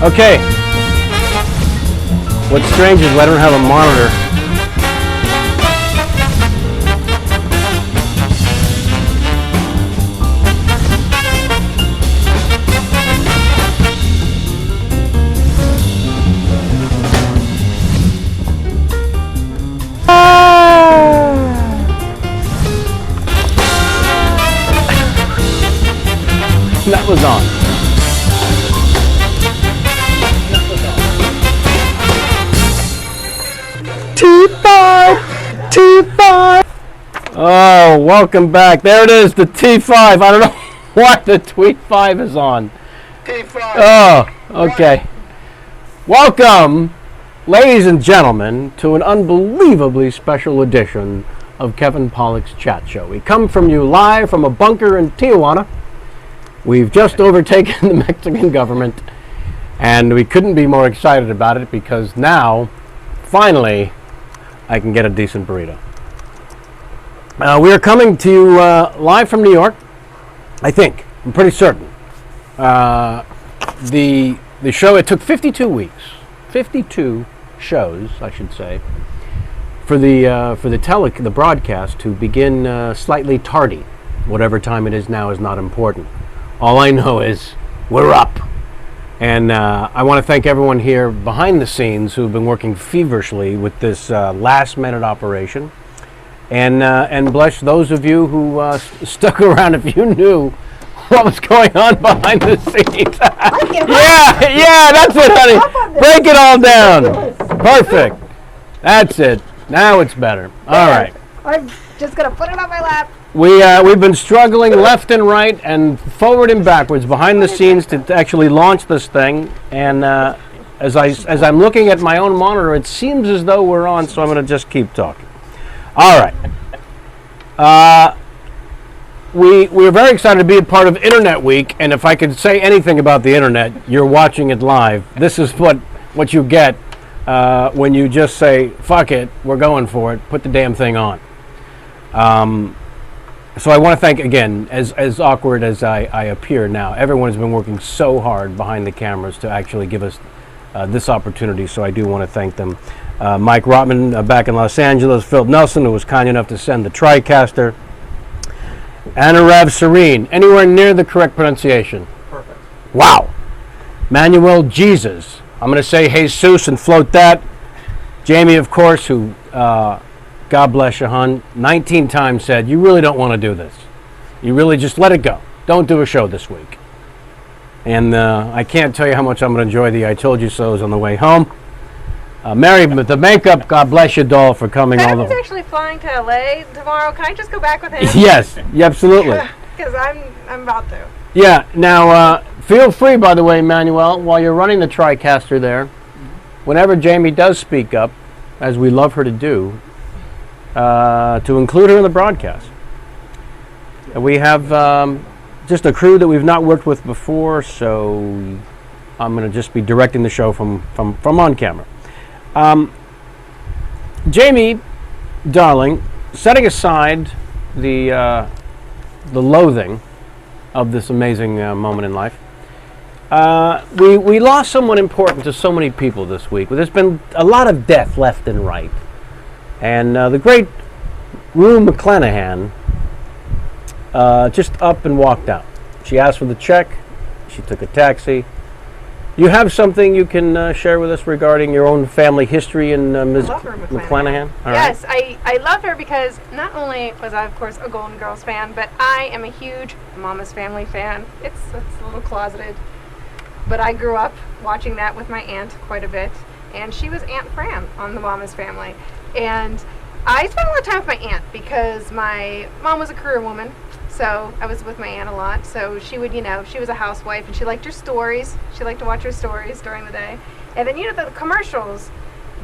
Okay. What's strange is I don't have a monitor. That was on. T5! Oh, welcome back. There it is, the T5. I don't know why the Tweet 5 is on. T5. Oh, okay. Welcome, ladies and gentlemen, to an unbelievably special edition of Kevin Pollak's Chat Show. We come from you live from a bunker in Tijuana. We've just overtaken the Mexican government, and we couldn't be more excited about it because now, finally, I can get a decent burrito. We are coming to you live from New York, I think. I'm pretty certain. The show, it took 52 weeks, 52 shows, I should say, for the broadcast to begin slightly tardy. Whatever time it is now is not important. All I know is we're up. And I want to thank everyone here behind the scenes who've been working feverishly with this last-minute operation. And bless those of you who stuck around if you knew what was going on behind the scenes. yeah, that's it, honey. Break it all down. Perfect. That's it. Now it's better. All right. I'm just going to put it on my lap. We've been struggling left and right and forward and backwards behind the scenes to actually launch this thing. And as I'm looking at my own monitor, it seems as though we're on, so I'm going to just keep talking. All right. We're very excited to be a part of Internet Week, and if I could say anything about the Internet, you're watching it live. This is what you get when you just say, fuck it, we're going for it, put the damn thing on. So I want to thank, again, as awkward as I appear now, everyone has been working so hard behind the cameras to actually give us this opportunity, so I do want to thank them. Mike Rotman back in Los Angeles, Phil Nelson, who was kind enough to send the TriCaster, Anurav Serene, anywhere near the correct pronunciation. Perfect. Wow. Manuel Jesus. I'm going to say Jesus and float that. Jamie, of course, who... God bless you, hon. 19 times said, you really don't want to do this. You really just let it go. Don't do a show this week. And I can't tell you how much I'm going to enjoy the I Told You So's on the way home. Mary, the makeup, God bless you, doll, for coming all the way. He's actually flying to LA tomorrow. Can I just go back with him? Yes, absolutely. Because I'm about to. Yeah, now, feel free, by the way, Manuel, while you're running the TriCaster there, whenever Jamie does speak up, as we love her to do, to include her in the broadcast. We have just a crew that we've not worked with before, so I'm going to just be directing the show from on camera. Jamie, darling, setting aside the loathing of this amazing moment in life, we lost someone important to so many people this week. There's been a lot of death left and right. And the great Rue McClanahan just up and walked out. She asked for the check. She took a taxi. You have something you can share with us regarding your own family history and Ms. McClanahan? Yes, right. I love her because not only was I, of course, a Golden Girls fan, but I am a huge Mama's Family fan. It's a little closeted. But I grew up watching that with my aunt quite a bit. And she was Aunt Fran on the Mama's Family. And I spent a lot of time with my aunt because my mom was a career woman, so I was with my aunt a lot. So she would, she was a housewife and she liked her stories. She liked to watch her stories during the day. And then, the commercials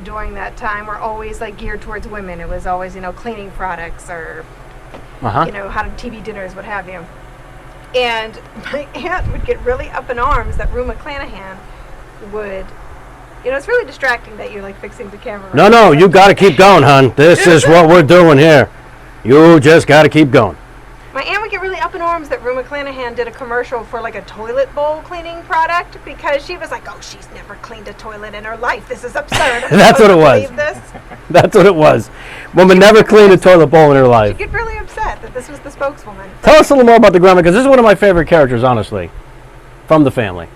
during that time were always like geared towards women. It was always, cleaning products or, how to TV dinners, what have you. And my aunt would get really up in arms that Rue McClanahan would... it's really distracting that you're like fixing the camera. No, you got to keep going, hon. This is what we're doing here. You just got to keep going. My aunt would get really up in arms that Rue McClanahan did a commercial for like a toilet bowl cleaning product because she was like, oh, she's never cleaned a toilet in her life. This is absurd. That's what it was. This? That's what it was. Woman never cleaned a toilet bowl in her life. She'd get really upset that this was the spokeswoman. Tell us a little more about the grandma, because this is one of my favorite characters, honestly, from the family.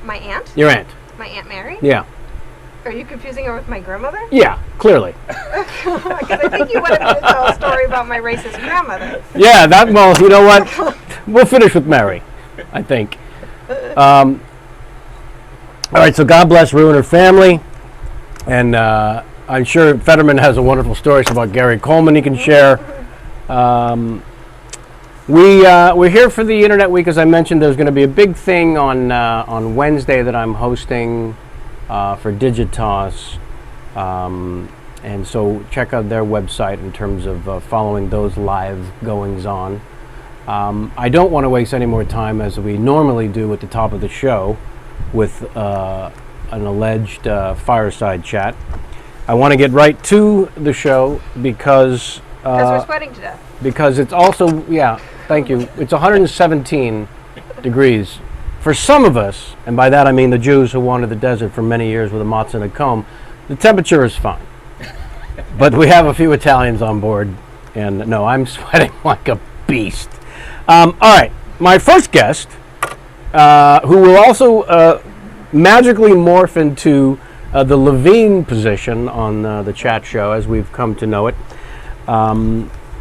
My aunt? Your aunt. My Aunt Mary? Yeah. Are you confusing her with my grandmother? Yeah, clearly. Because I think you wanted me to tell a story about my racist grandmother. Yeah, well, you know what? We'll finish with Mary, I think. All right, so God bless Rue and her family. And I'm sure Federman has a wonderful story about Gary Coleman he can share. We're here for the Internet Week. As I mentioned, there's going to be a big thing on Wednesday that I'm hosting for Digitas. And so check out their website in terms of following those live goings-on. I don't want to waste any more time, as we normally do at the top of the show, with an alleged fireside chat. I want to get right to the show because we're sweating to death. Because it's also, yeah, thank you, it's 117 degrees. For some of us, and by that I mean the Jews who wandered the desert for many years with a matzah and a comb, the temperature is fine. But we have a few Italians on board, and no, I'm sweating like a beast. All right, my first guest, who will also magically morph into the Levine position on the chat show as we've come to know it.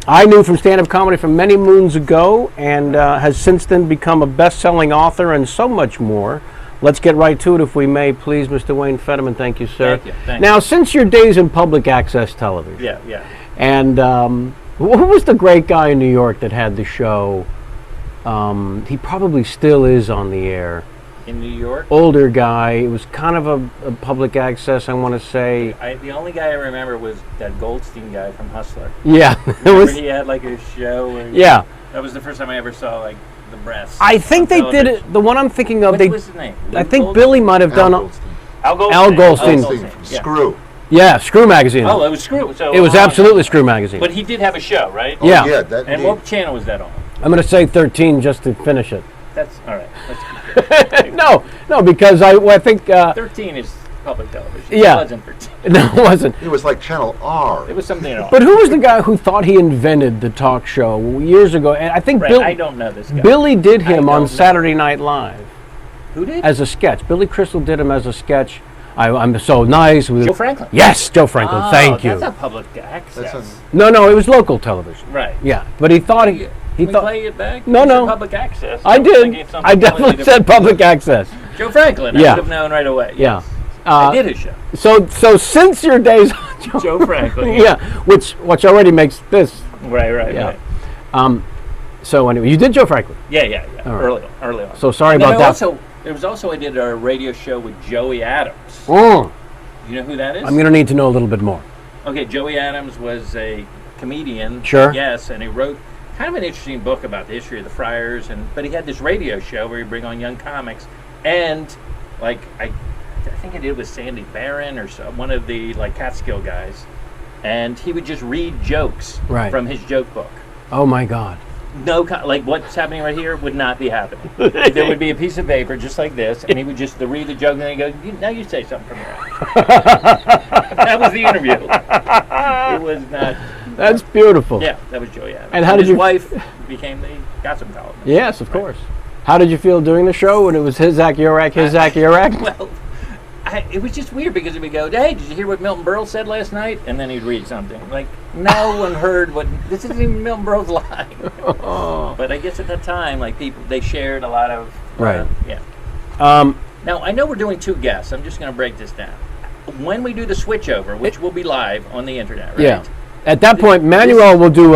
I knew from stand-up comedy from many moons ago, and has since then become a best-selling author and so much more. Let's get right to it, if we may, please, Mr. Wayne Federman. Thank you, sir. Thank Now, you. since your days in public access television, Yeah. and who was the great guy in New York that had the show? He probably still is on the air. In New York? Older guy. It was kind of a public access, I want to say. The only guy I remember was that Goldstein guy from Hustler. Yeah. Remember he had like a show where Yeah. That was the first time I ever saw like the breasts. I think they on did television. it. The one I'm thinking of, What was his name? I Luke think Goldstein? Billy might have done. Al Goldstein. Al Goldstein. Yeah. Screw. Yeah, Screw Magazine. Oh, it was Screw. So It was absolutely Screw Magazine. But he did have a show, right? Yeah. Yeah, that And what channel was that on? I'm going to say 13 just to finish it. That's all right. Let's keep going. No, because I think 13 is public television. Yeah. It wasn't 13. no, it wasn't. It was like Channel R. It was something else. But who was the guy who thought he invented the talk show years ago? And I think Right, Bill, I don't know this guy. Billy did I him don't on know. Saturday Night Live Who did? as a sketch. Billy Crystal did him as a sketch. I'm so nice. Joe Franklin. Yes, Joe Franklin. Oh, Thank you. That's not public access. That's No, it was local television. Right. Yeah, but he thought he Can we thought. play it back? No, You said no. Public access. I was thinking did. of something I completely definitely different. said public access. Joe Franklin. Yeah. I would have known right away. Yeah. Yes. I did his show. So since your days on Joe Franklin. yeah, which already makes this. Right. Yeah. So anyway, you did Joe Franklin. Yeah. All right. Early on. So sorry And then about that. I did a radio show with Joey Adams. Mm, You know who that is? I'm going to need to know a little bit more. Okay, Joey Adams was a comedian. Sure. Yes, and he wrote kind of an interesting book about the history of the Friars, but he had this radio show where he'd bring on young comics, and like I think I did with Sandy Barron or one of the like Catskill guys, and he would just read jokes Right. from his joke book. Oh my God. No, like what's happening right here would not be happening. There would be a piece of paper just like this, and he would just read the joke, and then he'd go, now you say something from here. That was the interview. It was not. That's beautiful. Yeah, that was Joey Adams. And how did his you- wife became the gossip columnist. Yes, of course. How did you feel doing the show when it was his Zach Yurak, his Zach Yurak? Well, it was just weird because he would go, hey, did you hear what Milton Berle said last night? And then he'd read something. Like, no one heard what, this isn't even Milton Berle's line. But I guess at that time, like they shared a lot of, Right. Yeah. Um, Now, I know we're doing two guests. I'm just going to break this down. When we do the switchover, which will be live on the internet, right? Yeah. At that point, Manuel will do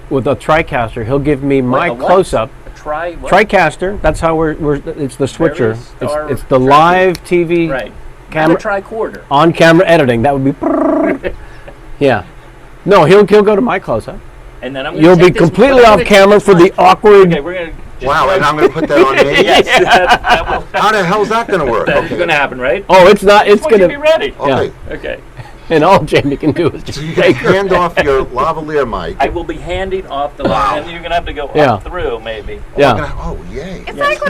with a TriCaster. He'll give me my A what? close-up. A what? TriCaster. That's how we're. It's the switcher. Star It's the tracking. live TV Right. camera Not a tricorder. on camera editing. That would be. Yeah. No, he'll go to my close-up. And then I'm gonna You'll be take this- completely I'm off gonna camera take for this the mic. awkward. Okay, we're gonna. just Wow, go- and I'm going to put that on me? Yes, that will. How the hell's that going to work? That is going to happen, right? Oh, it's not. It's I want you to be gonna. ready. Okay. Okay. and all Jamie can do is just So you can take her. hand off your lavalier mic. I will be handing off the line, and you're gonna have to go Yeah. up through maybe. Yeah. Oh, yay. It's like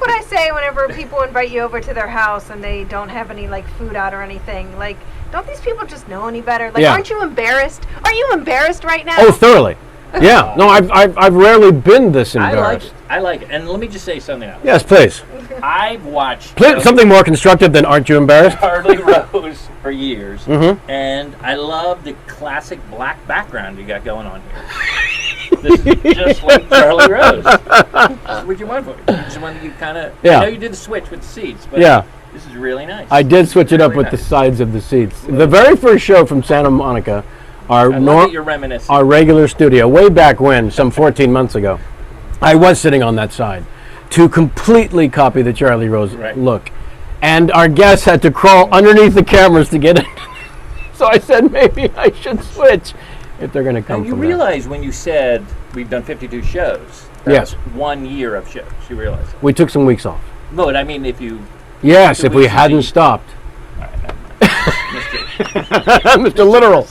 what I say whenever people invite you over to their house and they don't have any like food out or anything. Like, don't these people just know any better? Like, Yeah. aren't you embarrassed? Are you embarrassed right now? Oh, thoroughly. Yeah. No, I've rarely been this I like embarrassed. it. I like it. And let me just say something else. Yes, please. I've watched Please, something more constructive than "Aren't you embarrassed?" Charlie Rose for years, Mhm. and I love the classic black background you got going on here. This is just like Charlie Rose. This is what you want for it. Just one that you kind of. Yeah. I know you did the switch with the seats, but Yeah. this is really nice. I did switch it up Really with the nice. sides of the seats. The very first show from Santa Monica, our I love that you're reminiscing. our regular studio, way back when, some 14 months ago, I was sitting on that side to completely copy the Charlie Rose Right. look. And our guests had to crawl underneath the cameras to get in. So I said, maybe I should switch if they're going to come And you from there. realize when you said we've done 52 shows, that Yes. was 1 year of shows. You realize that. We took some weeks off. No, but I mean, if you. Yes, Two if we weeks would hadn't be- stopped. All right, never mind. Mr. Literal.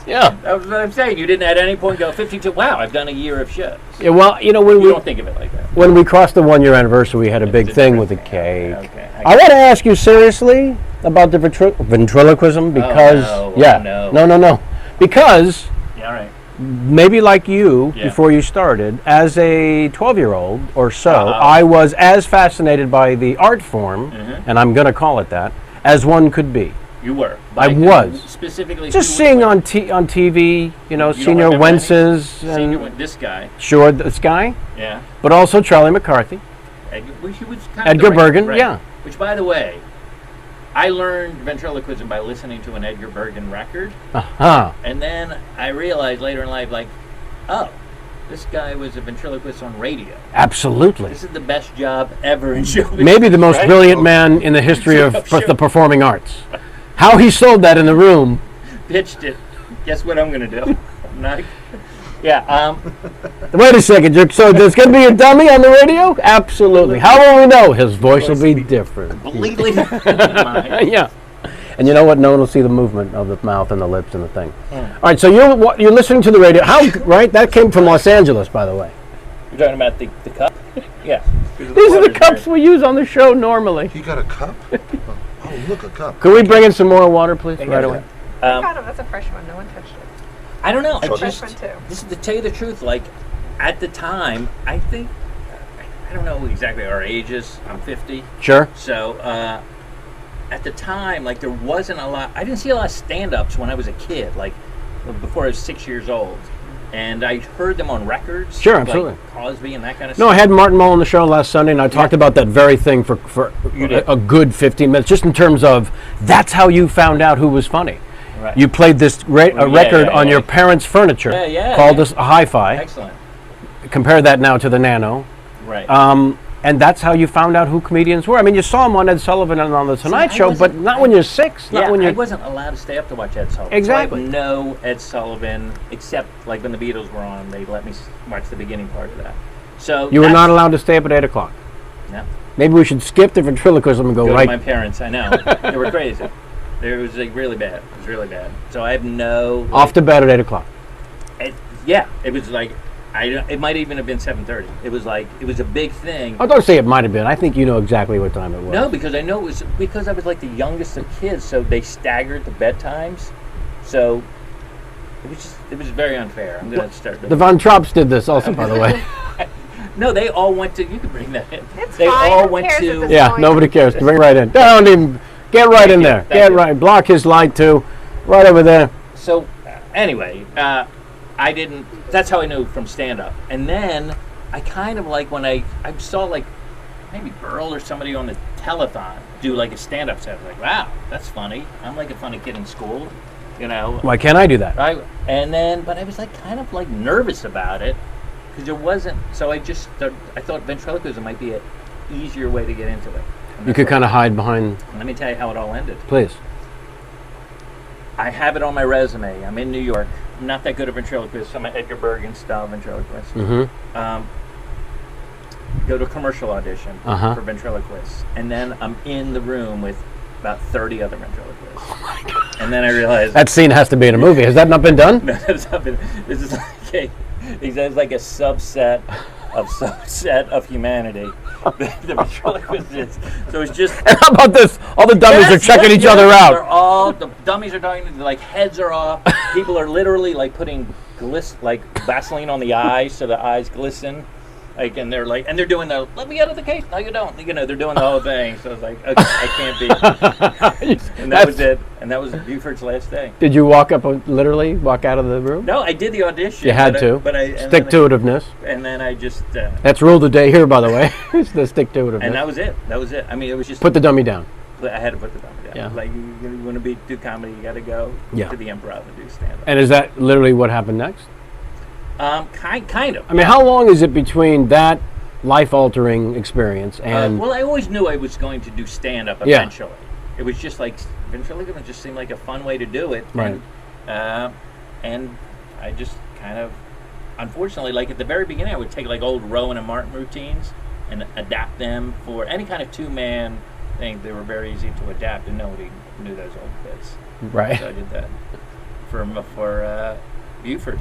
Yeah. That's what I'm saying. You didn't at any point go 52. Wow, I've done a year of shows. Yeah, well, you know, when You we don't think of it like that. when we crossed the 1 year anniversary, we had a big It's thing different. with the cake. Okay. I want to ask you seriously about the ventriloquism because no. yeah, Oh, no, because Yeah, all right. maybe like you Yeah. before you started, as a 12-year-old or so, Uh-huh. I was as fascinated by the art form, Mhm. and I'm going to call it that, as one could be. You were. I Like, was. Specifically. Just who seeing was on TV, you know, You don't Senior remember any? Wences, Senior and Wen- this guy. sure, this guy, Yeah. but also Charlie McCarthy. He was kind Edgar of the Bergen, right. yeah. Which, by the way, I learned ventriloquism by listening to an Edgar Bergen record, Uh-huh. and then I realized later in life, like, oh, this guy was a ventriloquist on radio. Absolutely. This is the best job ever in show business. Maybe the most right? brilliant man in the history of Sure. the performing arts. How he sold that in the room. Pitched it. Guess what I'm gonna do? I'm not. Yeah. Wait a second, so there's going to be a dummy on the radio? Absolutely. How will we know? His voice will be different. Completely mine. Yeah. And you know what? No one will see the movement of the mouth and the lips and the thing. Hmm. All right, so you're listening to the radio. How, right? That came from Los Angeles, by the way. You're talking about the cup? Yeah. These are the cups we use on the show normally. You got a cup? Oh, look, a cup. Could we bring in some more water, please? Thank Right you. away. God, that's a fresh one. No one touched it. I don't know. I Sure. just, Fresh one, too. this is to tell you the truth. Like, at the time, I think, I don't know exactly our ages. I'm 50. Sure. So, at the time, like, there wasn't a lot. I didn't see a lot of stand-ups when I was a kid, like, before I was 6 years old. And I heard them on records. Sure, like absolutely. Cosby and that kind of No, stuff. I had Martin Mull on the show last Sunday, and I talked about that very thing for You did. a good 15 minutes, just in terms of that's how you found out who was funny. Right. You played this Yeah, record yeah, on yeah. your parents' furniture Yeah, called yeah. a hi-fi. Excellent. Compare that now to the Nano. Right. And that's how you found out who comedians were. I mean, you saw them on Ed Sullivan and on The Tonight I Show, but wasn't- not when you're 6, not Yeah, when I you're... wasn't allowed to stay up to watch Ed Sullivan. Exactly. So I know Ed Sullivan, except like when the Beatles were on, they let me watch the beginning part of that. So You were that's- not allowed to stay up at 8 o'clock. No. Maybe we should skip the ventriloquism and go Go right... to my parents. I know they were crazy. It was like really bad. It was really bad. So I have no Off to bed at 8 o'clock. yeah, it was like it might even have been 7:30. It was like it was a big thing. Oh, don't say it might have been. I think you know exactly what time it was. No, because I know it was because I was like the youngest of kids, so they staggered the bedtimes. So it was very unfair. I'm gonna start. The Von Trapps did this also, by the way. No, they all went to. You can bring that in. It's They fine. all Who went cares to. if it's Yeah, going? nobody cares. Bring right in. Don't even get right in you, there. thank Get you. right. Block his light too. Right over there. So anyway, I didn't. That's how I knew from stand up. And then I kind of like when I saw like maybe Earl or somebody on the telethon do like a stand up set. I was like, wow, that's funny. I'm like a funny kid in school, you know. Why can't I do that? But I was like kind of like nervous about it because there wasn't. So I thought ventriloquism might be an easier way to get into it. You could kind of hide behind. Let me tell you how it all ended. Please. I have it on my resume. I'm in New York. I'm not that good at ventriloquist. I'm an Edgar Bergen style ventriloquist. Mm-hmm. Go to a commercial audition Uh-huh. for ventriloquists, and then I'm in the room with about 30 other ventriloquists. Oh my God. And then I realized That scene has to be in a movie. Has that not been done? no, that's not been, this is like a subset of humanity. The ventriloquist. So it's just. And how about this? All the dummies are checking each other They're out. all the dummies are dying. Like heads are off. People are literally like putting like Vaseline on the eyes so the eyes glisten. Like and they're doing the let me out of the case. No, you don't. You know they're doing the whole thing. So it's like okay, I can't be. And that was it. And that was Buford's last day. Did you literally walk out of the room? No, I did the audition. You had to. Stick-to-itiveness. And then I just. That's rule of the day here, by the way. It's the stick-to-itiveness. And that was it. That was it. I mean, it was just. Put the dummy down. I had to put the dummy down. Yeah. Like you want to do comedy, you got to go to the improv and do stand-up. And is that literally what happened next? Kind of. I mean, how long is it between that life-altering experience and... well, I always knew I was going to do stand-up eventually. It was just like, ventriloquism just seemed like a fun way to do it. Right. And I just kind of, unfortunately, like at the very beginning, I would take like old Rowan and Martin routines and adapt them for any kind of two-man thing. They were very easy to adapt, and nobody knew those old bits. Right. So I did that for Buford.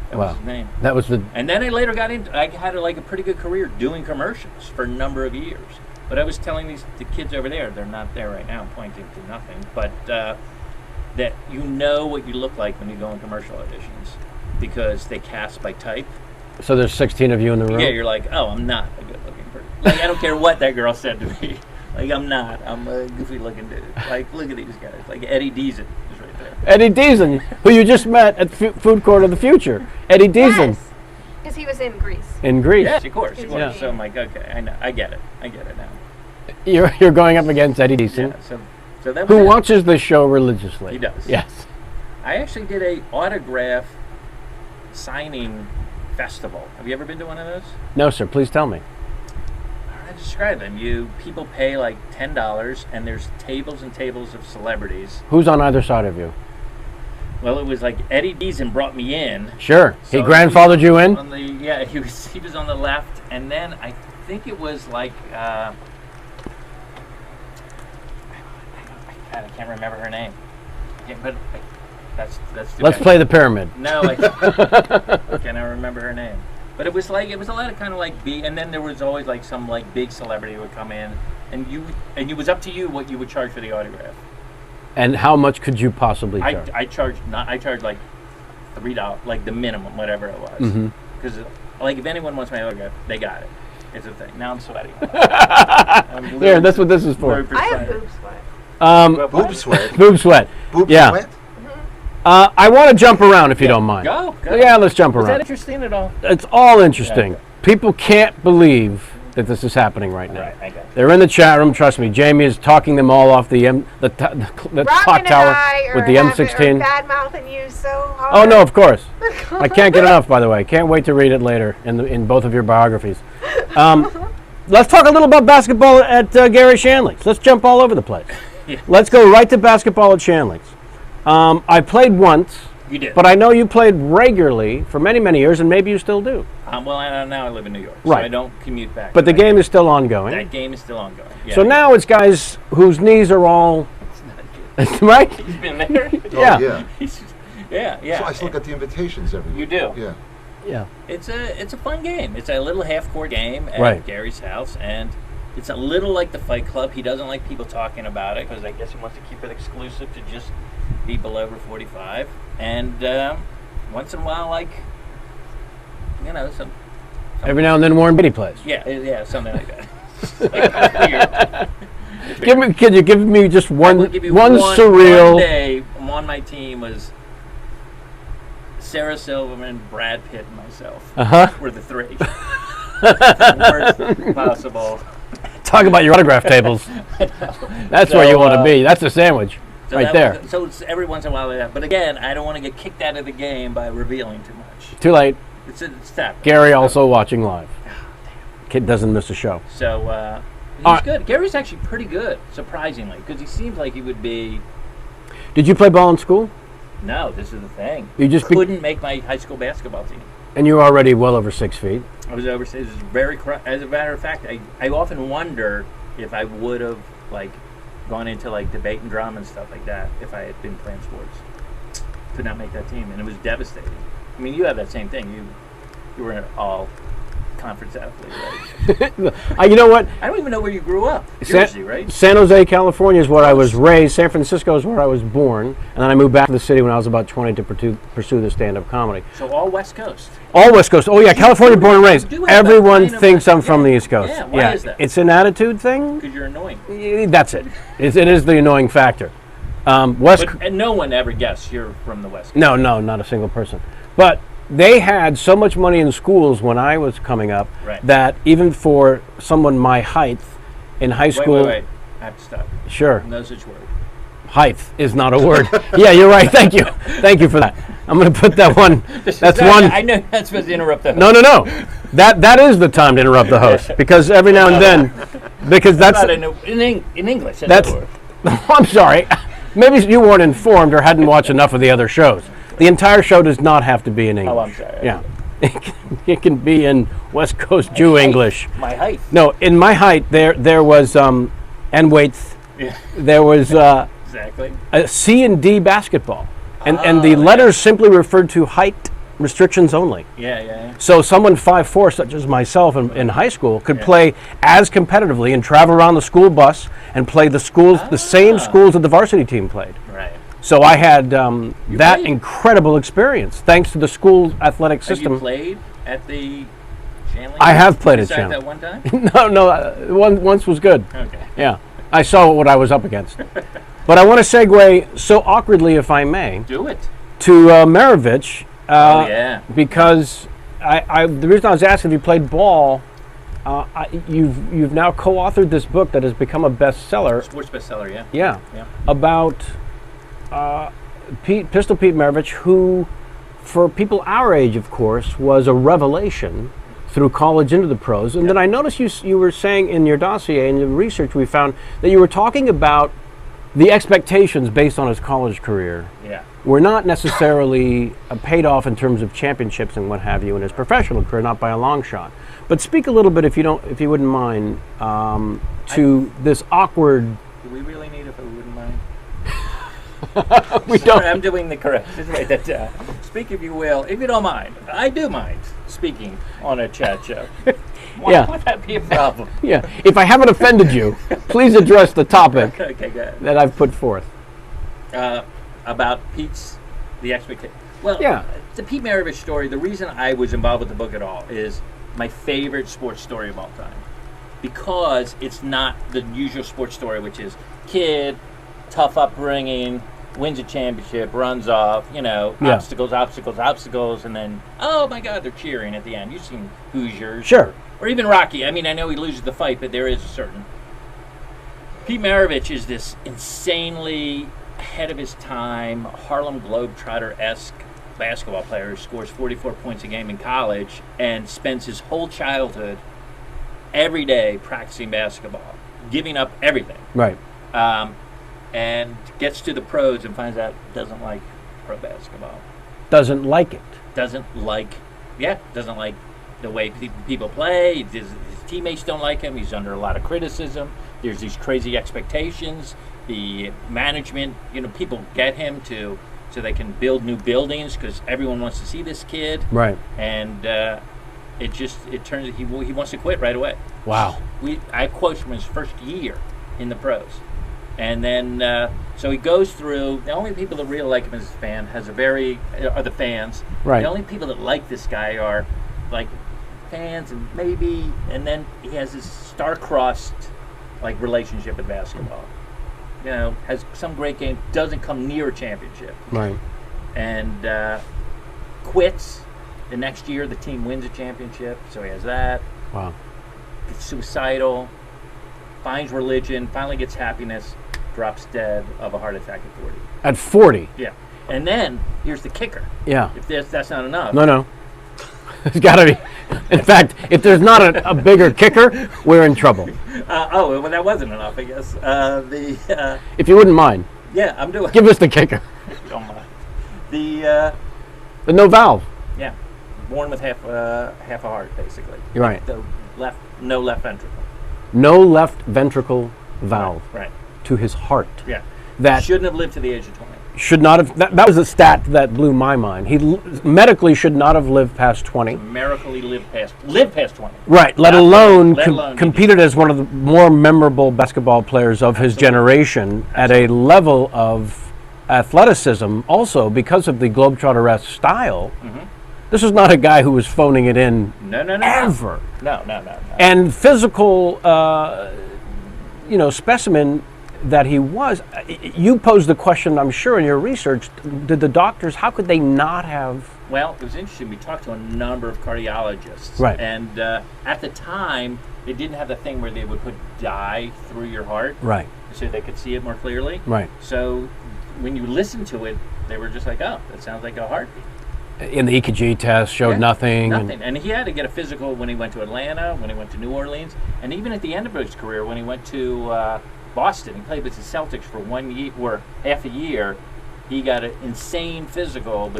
That was his name. That was the... And then I later got into. I had a pretty good career doing commercials for a number of years. But I was telling the kids over there, they're not there right now, I'm pointing to nothing. But that you know what you look like when you go in commercial auditions because they cast by type. So there's 16 of you in the room. Yeah, you're like, oh, I'm not a good-looking person. Like I don't care what that girl said to me. Like I'm not. I'm a goofy-looking dude. Like look at these guys. Like Eddie Deason is right there. Eddie Deason, who you just met at Food Court of the Future. Eddie Deason. Yes, because he was in Greece. In Greece. Yes, of course. Yeah. So I'm like, okay, I know. I get it now. You're going up against Eddie Deason, Yeah, so that was who it. watches this show religiously. He does. Yes. I actually did a autograph signing festival. Have you ever been to one of those? No, sir. Please tell me. How to describe them? People pay like $10, and there's tables and tables of celebrities. Who's on either side of you? Well, it was like Eddie Deason brought me in. Sure. So he grandfathered you in? He was on the left, and then I think it was like I can't remember her name. That's too Let's bad. play the pyramid. No, I cannot remember her name. But it was a lot of kind of like and then there was always like some like big celebrity would come in, and it was up to you what you would charge for the autograph. And how much could you possibly charge? I charged like $3, like the minimum, whatever it was. Because like if anyone wants my autograph, they got it. It's a thing. Now I'm sweating. There, that's what this is for. I have boob sweat. Boob sweat. Boob sweat. Boob Yeah. sweat. I want to jump around if you don't mind. Go. Yeah, let's jump Is that around. interesting at all? It's all interesting. Yeah. People can't believe that this is happening right now. Right, I got it. They're in the chat room. Trust me, Jamie is talking them all off the clock Robin tower and I with the M16. bad mouthing you so hard. Oh no, of course. I can't get enough. By the way, can't wait to read it later in both of your biographies. Let's talk a little about basketball at Gary Shanley's. Let's jump all over the place. Yeah. Let's go right to basketball at Shanley's. I played once. You did. But I know you played regularly for many, many years, and maybe you still do. Now I live in New York, Right. so I don't commute back. But the game is still ongoing. That game is still ongoing. Yeah. So now it's guys whose knees are all It's not good. right. He's been there. Yeah. Yeah. So I still get the invitations every You week. do. Yeah. Yeah. It's a fun game. It's a little half-court game at Right. Gary's house, and it's a little like the Fight Club. He doesn't like people talking about it because I guess he wants to keep it exclusive to just people over 45. And once in a while, like some Every now and then, Warren Beatty plays. yeah, something like that. Weird. Can you give me just I one will give you surreal? One day on my team was Sarah Silverman, Brad Pitt, and myself. Were the three. Worst possible. Talk about your autograph tables. That's where you want to be. That's a sandwich, So right there. So it's every once in a while like that. But again, I don't want to get kicked out of the game by revealing too much. Too late. It's that. Gary also watching live. Kid doesn't miss a show. So he's good. Gary's actually pretty good, surprisingly, because he seems like he would be. Did you play ball in school? No, this is the thing. You just couldn't make my high school basketball team. And you were already well over 6 feet. I was overseas. It was very. As a matter of fact, I often wonder if I would have gone into like debate and drama and stuff like that if I had been playing sports. Could not make that team, and it was devastating. I mean, you have that same thing. You were an all conference athlete, right? You know what? I don't even know where you grew up. Jersey, right? San Jose, California is where I was raised. San Francisco is where I was born. And then I moved back to the city when I was about 20 to pursue the stand-up comedy. So all West Coast. All West Coast. Oh, yeah, California born and raised. do have Everyone that kind of thinks I'm yeah. from the East Coast. Yeah, why is that? It's an attitude thing. Because you're annoying. That's it. It is the annoying factor. And no one ever guessed you're from the West Coast. No, not a single person. But they had so much money in schools when I was coming up that even for someone my height in high school... Wait. I have to stop. Sure. No such word. Height is not a word. Yeah, you're right. Thank you. Thank you for that. I'm going to put that one. That's one. I know you're not supposed to interrupt the host. No. That is the time to interrupt the host because every now and then, because that's in English. That's. I'm sorry. Maybe you weren't informed or hadn't watched enough of the other shows. The entire show does not have to be in English. Oh, I'm sorry. Yeah, it can be in West Coast Jew English. My height. No, in my height there was and weights. Yeah. There was exactly a C and D basketball, and the letters simply referred to height restrictions only. Yeah. So someone 5'4", such as myself in high school, could play as competitively and travel around the school bus and play the same schools that the varsity team played. Right. So I had that incredible experience thanks to the school athletic system. Have you played at the Shanley? I have played at Shanley. Shanley. That one time? No. Once was good. Okay. Yeah. I saw what I was up against. But I want to segue so awkwardly, if I may, Do it. to Maravich. Because the reason I was asking if you played ball, you've now co-authored this book that has become a bestseller. Sports bestseller, yeah. Yeah. About Pistol Pete Maravich, who, for people our age, of course, was a revelation through college into the pros. And then I noticed you were saying in your dossier, in the research we found, that you were talking about the expectations based on his college career. Yeah. Were not necessarily paid off in terms of championships and what have you in his professional career, not by a long shot. But speak a little bit, if you wouldn't mind, to this awkward. Do we really need it if we wouldn't mind? We Sorry, don't. I'm doing the correct. Just write that down. Speak if you will, if you don't mind. I do mind speaking on a chat show. Why would that be a problem? Yeah. If I haven't offended you, please address the topic Okay, good. that I've put forth. About the expectation. Well, Yeah. the Pete Maravich story, the reason I was involved with the book at all is my favorite sports story of all time. Because it's not the usual sports story, which is kid, tough upbringing, wins a championship, runs off, obstacles, and then, oh my God, they're cheering at the end. You've seen Hoosiers. Sure. Or even Rocky. I mean, I know he loses the fight, but there is a certain... Pete Maravich is this insanely ahead of his time, Harlem Globetrotter-esque basketball player who scores 44 points a game in college and spends his whole childhood every day practicing basketball, giving up everything. Right. And gets to the pros and finds out doesn't like pro basketball. Doesn't like it. Doesn't like the way people play. His teammates don't like him. He's under a lot of criticism. There's these crazy expectations. The management, people get him so they can build new buildings because everyone wants to see this kid. Right. And it turns he wants to quit right away. Wow. I quote from his first year in the pros. And then, so he goes through, the only people that really like him as a fan are the fans. Right. The only people that like this guy are, like, fans and then he has this star-crossed, like, relationship with basketball. Has some great game, doesn't come near a championship. Right. And quits. The next year, the team wins a championship, so he has that. Wow. Gets suicidal, finds religion, finally gets happiness, drops dead of a heart attack at 40. At 40? Yeah. And then, here's the kicker. Yeah. If that's not enough. No. There's got to be. In fact, if there's not a bigger kicker, we're in trouble. Well, that wasn't enough, I guess. If you wouldn't mind. Yeah, I'm doing. Give us the kicker. If you don't mind. The no valve. Yeah, born with half a heart, basically. You're right. No left ventricle. No left ventricle valve. Right. to his heart. Yeah. That Shouldn't have lived to the age of 20. should not have. That was a stat that blew my mind. He medically should not have lived past 20. Miracle he lived past 20. Right, let alone Let competed as one of the more memorable basketball players of his generation at a level of athleticism, also because of the Globetrotter-esque style. This is not a guy who was phoning it in No. ever. No. And physical, specimen that he was. You posed the question, I'm sure, in your research, did the doctors, how could they not have... Well, it was interesting. We talked to a number of cardiologists. Right. And at the time, they didn't have the thing where they would put dye through your heart. Right. So they could see it more clearly. Right. So when you listen to it, they were just like, oh, that sounds like a heartbeat. In the EKG test, showed nothing. Nothing. And he had to get a physical when he went to Atlanta, when he went to New Orleans, and even at the end of his career, when he went to Boston, he played with the Celtics for 1 year or half a year. He got an insane physical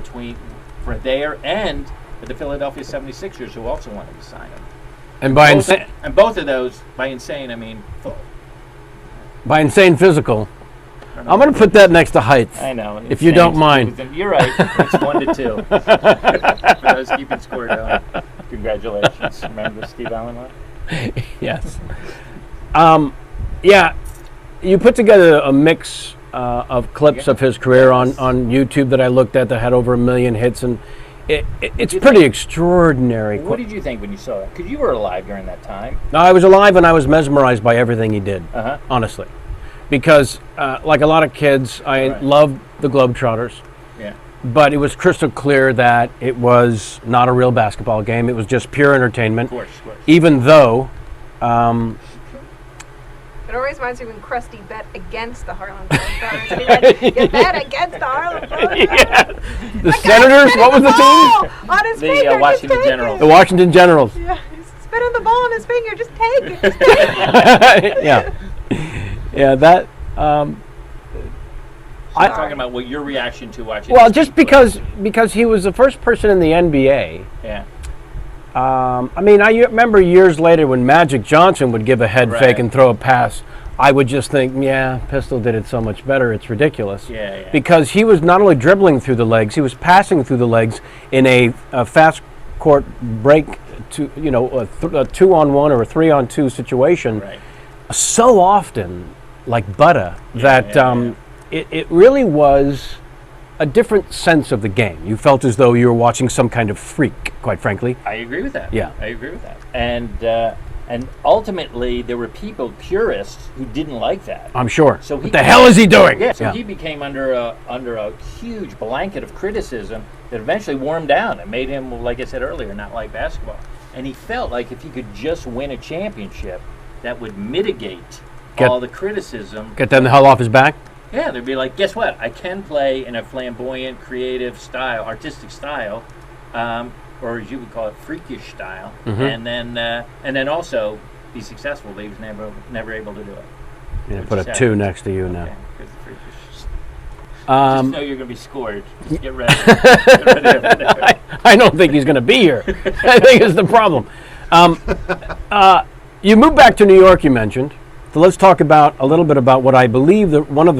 for there and with the Philadelphia 76ers, who also wanted to sign him. And by insane... And both of those, by insane, I mean full. By insane physical... I'm going to put that next to heights. I know. If you don't mind. You're right. It's 1-2. For those keeping score down. Congratulations. Remember Steve Allen one? Yes. Yeah. You put together a mix of clips of his career on YouTube that I looked at that had over 1 million hits, and it's pretty extraordinary. What did you think when you saw that? Because you were alive during that time. No, I was alive and I was mesmerized by everything he did, honestly. Because, like a lot of kids, I loved the Globetrotters. Yeah. But it was crystal clear that it was not a real basketball game. It was just pure entertainment. Of course. Even though... It always reminds me when Krusty bet against the Harlem Globetrotters. You bet against the Harlem Globetrotters. The Senators, what was the team? On his finger, The Washington Generals. The Washington Generals. Yeah, he's spinning the ball on his finger. Just take it. Yeah. Yeah, that... I'm talking about what your reaction to watching. Well, just because he was the first person in the NBA. Yeah. I mean, I remember years later when Magic Johnson would give a head fake and throw a pass. I would just think, yeah, Pistol did it so much better. It's ridiculous. Yeah. Because he was not only dribbling through the legs, he was passing through the legs in a fast court break to a 2-on-1 or a 3-on-2 situation. Right. So often, like butter, that it really was a different sense of the game. You felt as though you were watching some kind of freak, quite frankly. I agree with that. Yeah. I agree with that. And ultimately, there were purists, who didn't like that. I'm sure. So what the hell is he doing? Yeah. So he became under a huge blanket of criticism that eventually wore him down and made him, like I said earlier, not like basketball. And he felt like if he could just win a championship, that would mitigate all the criticism. Get them the hell off his back? Yeah, they'd be like, guess what? I can play in a flamboyant, creative style, artistic style, or as you would call it, freakish style, and then also be successful. But he was never able to do it. Yeah, put a 2 next to you now. Okay, good for freakish. Just know you're going to be scored. Just get ready. Get ready. I don't think he's going to be here. I think it's the problem. You moved back to New York, you mentioned. So let's talk a little bit about what I believe one of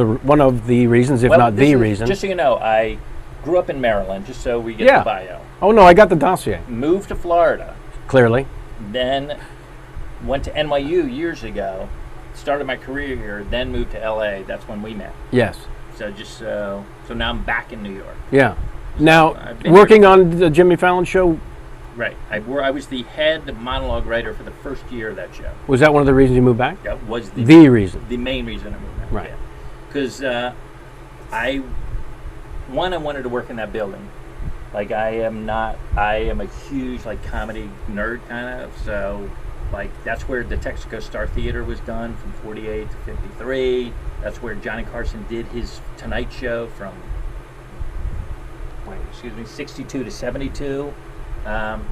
the reasons, if not the reason. Just so you know, I grew up in Maryland, just so we get the bio. Oh no, I got the dossier. Moved to Florida. Clearly. Then went to NYU years ago. Started my career here. Then moved to LA. That's when we met. Yes. So so now I'm back in New York. Yeah. Now working on the Jimmy Fallon show. Right. I was the head monologue writer for the first year of that show. Was that one of the reasons you moved back? That was the reason. The main reason I moved back. Right. Because I wanted to work in that building. Like I am a huge comedy nerd kind of. So that's where the Texaco Star Theater was done from 48 to 53. That's where Johnny Carson did his Tonight Show from 62 to 72.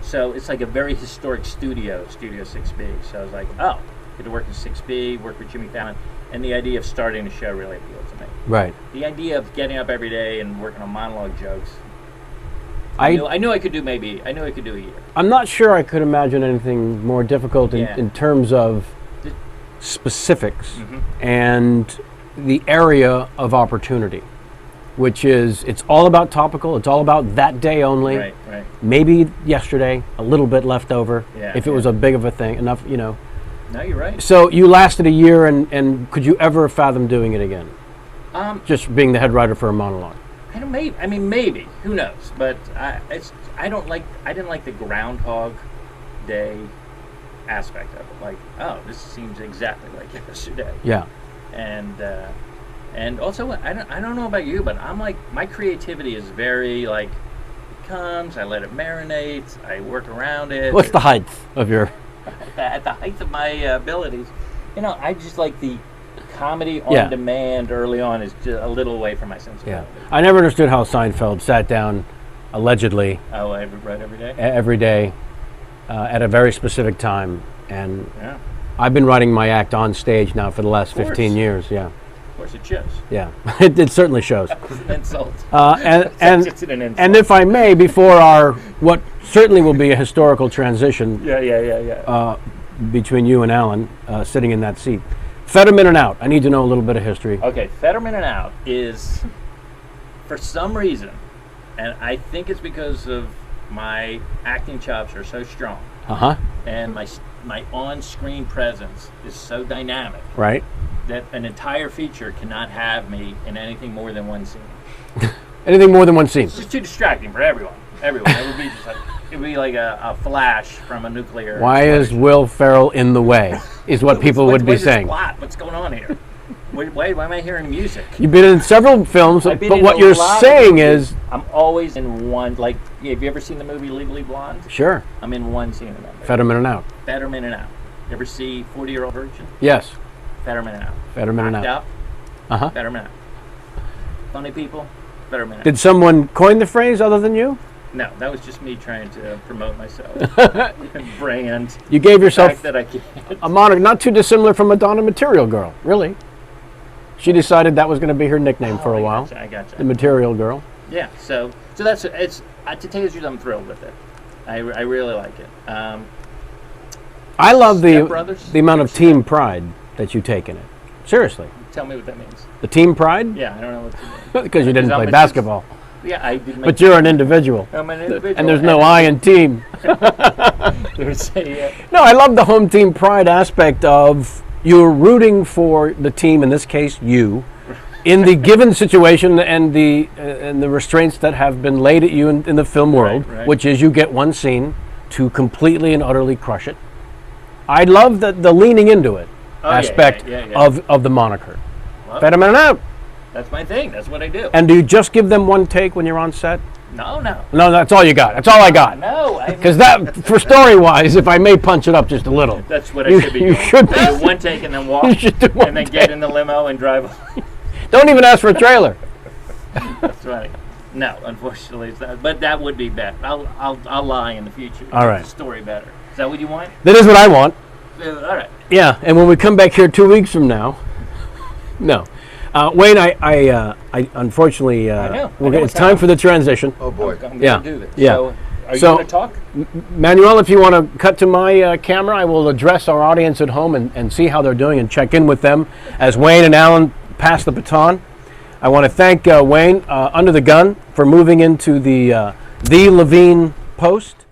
So it's like a very historic studio 6B. So I was like, oh, get to work in 6B, work with Jimmy Fallon. And the idea of starting a show really appealed to me. Right. The idea of getting up every day and working on monologue jokes. I knew I could do a year. I'm not sure I could imagine anything more difficult in terms of specifics and the area of opportunity, which is it's all about topical. It's all about that day only. Right. Maybe yesterday, a little bit left over. Yeah, if it was a big of a thing, enough, No, you're right. So you lasted a year, and could you ever fathom doing it again? Just being the head writer for a monologue. Maybe. Who knows? But I didn't like the Groundhog Day aspect of it. Like, oh, this seems exactly like yesterday. Yeah. And also, I don't know about you, but I'm like, my creativity is very like, it comes, I let it marinate, I work around it. What's the height of your? At the height of my abilities, I just like the comedy on demand early on is just a little away from my sensibility. Yeah. I never understood how Seinfeld sat down, allegedly. Oh, every day. Every day, at a very specific time, and Yeah. I've been writing my act on stage now for the last 15 years. Yeah. Of course, it shows. Yeah. It certainly shows. It's an insult. And It's an insult. and if I may, before our what certainly will be a historical transition Yeah. between you and Alan sitting in that seat, Federman and Out. I need to know a little bit of history. Okay, Federman and Out is, for some reason, and I think it's because of my acting chops are so strong, and my on-screen presence is so dynamic Right. that an entire feature cannot have me in anything more than one scene. Anything more than one scene. It's just too distracting for everyone. It would be like a flash from a nuclear. Why is explosion. Will Ferrell in the way? Is what people would be What's the saying. plot? What's going on here? Why am I hearing music? You've been in several films, I've been but in what a you're lot of saying movies. is I'm always in one. Like, have you ever seen the movie Legally Blonde? sure. I'm in one scene of that movie. Federman and Out. Federman and Out. You ever see 40-Year-Old Virgin? Yes. Federman and Out. Federman and Knocked Out. Up? Federman Out. Funny people? Federman Out. Did someone coin the phrase other than you? No, that was just me trying to promote myself. And brand. You gave The yourself fact that I can't. a moniker not too dissimilar from Madonna Material Girl, really. She decided that was going to be her nickname for a while. I gotcha. The Material Girl. Yeah, so that's it's. To tell you the truth, I'm thrilled with it. I really like it. I love Step Brothers? the amount of team pride that you take in it. Seriously. Tell me what that means. The team pride? Yeah, I don't know what to mean. Because you didn't I'm play a- basketball. Yeah, I did. But you're an individual. I'm an individual. And there's no I in team. There's a, No, I love the home team pride aspect of you're rooting for the team, in this case you, in the given situation and the restraints that have been laid at you in the film world, Right. which is you get one scene to completely and utterly crush it. I love the leaning into it aspect yeah. of the moniker. Well, Federman and Out. That's my thing. That's what I do. And do you just give them one take when you're on set? No. No, that's all you got. That's all I got. No. Because that, for story-wise, if I may punch it up just a little, That's what I should be doing. you should be. Do one take and then walk. You should do one and then take. get in the limo and drive away. Don't even ask for a trailer. That's right. No, unfortunately, it's not. But that would be better. I'll lie in the future. All right. Make the story better. Is that what you want? That is what I want. All right. Yeah, and when we come back here 2 weeks from now, no. Wayne, I unfortunately, I know it's what's time happening. for the transition. Oh boy. I'm going Yeah. to do this. Yeah. So, are you So- going to talk? Manuel, if you want to cut to my camera, I will address our audience at home and see how they're doing and check in with them as Wayne and Alan pass the baton. I want to thank Wayne, Under the Gun, for moving into the Levine post.